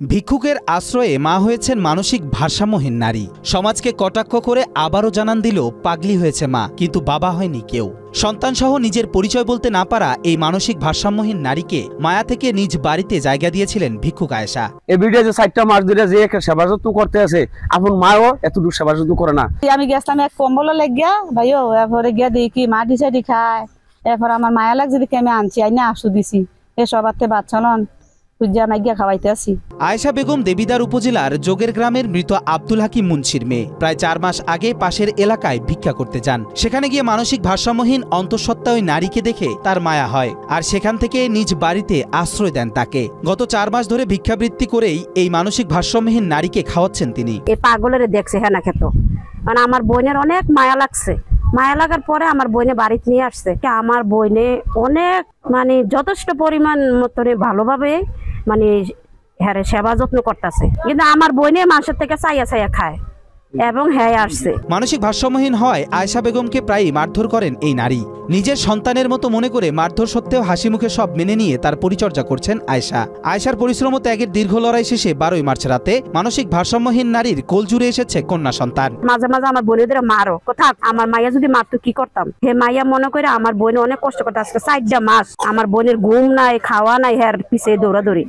ভিক্ষুকের আশ্রয়ে মা হয়েছেন মানসিক ভারসাম্যহীন নারী। সমাজকে কটাক্ষ করে আবারও জানান দিল পাগলি হয়েছে মা, কিন্তু বাবা হয়নি কেউ। সন্তানসহ নিজের পরিচয় বলতে না পারা এই মানসিক ভারসাম্যহীন নারীকে মায়া থেকে নিজ বাড়িতে জায়গা দিয়েছিলেন ভিক্ষুক আয়েশা। এই ভিডিও যে 4টা মাস ধরে যে সেবা যত্ন করতে আছে, আপন মাও এতটুকু সেবা যত্ন করে না। আমি গেছিলাম এক কম্বল লাগিয়া ভাইও, এরপরে গিয়া দেখি মা ডিসাইডি খায়। এরপর আমার মায়া লাগছে দেখে আমি আনছি, আইনা আসু দিছি। এ সবাতে বাচ্চা নন আয়েশা বেগম দেবিদ্বার উপজেলার যোগের গ্রামের মৃত আব্দুল হাকিম মুন্সির মেয়ে। প্রায় 4 মাস আগে পাশের এলাকায় ভিক্ষা করতে যান। সেখানে গিয়ে মানসিক ভারসাম্যহীন অন্তঃসত্ত্বা ওই নারীকে দেখে তার মায়া হয়, আর সেখান থেকে নিজ বাড়িতে আশ্রয় দেন তাকে। গত 4 মাস ধরে ভিক্ষাবৃত্তি করেই এই মানসিক ভারসাম্যহীন নারীকে খাওয়াচ্ছেন তিনি। এই পাগলের দেখছে হ্যাঁ না খেত, মানে আমার বোনের অনেক মায়া লাগছে। মায়া লাগার পরে আমার বোনে বাড়িতে নিয়ে আসছে। আমার বোনে অনেক মানে যথেষ্ট পরিমাণ মতনে ভালোভাবে মানে হ্যাঁ সেবা যত্ন করতেছে, কিন্তু আমার বোনে মানুষের থেকে চাইয়া চাইয়া খায় এবং হ্যাঁ আসছে। মানসিক ভারসাম্যহীন হয় আয়েশা বেগমকে প্রায়ই মারধর করেন এই নারী। নিজের সন্তানের মতো মনে করে মারধর সত্ত্বেও হাসি মুখে সব মেনে নিয়ে তার পরিচর্যা করছেন আয়েশা। আয়েশার পরিশ্রম ও ত্যাগের দীর্ঘ লড়াই শেষে 12 মার্চ রাতে মানসিক ভারসাম্যহীন নারীর কোল জুড়ে এসেছে কন্যা সন্তান। মাঝে মাঝে আমার বোনেদের মারো কোথা, আমার মাইয়া যদি মারতো কি করতাম। হে মাইয়া মনে করে আমার বোনে অনেক কষ্ট করতে আসছে। 4টা মাস আমার বোনের ঘুম নাই, খাওয়া নাই, হ্যাঁ পিছিয়ে দৌড়াদৌড়ি।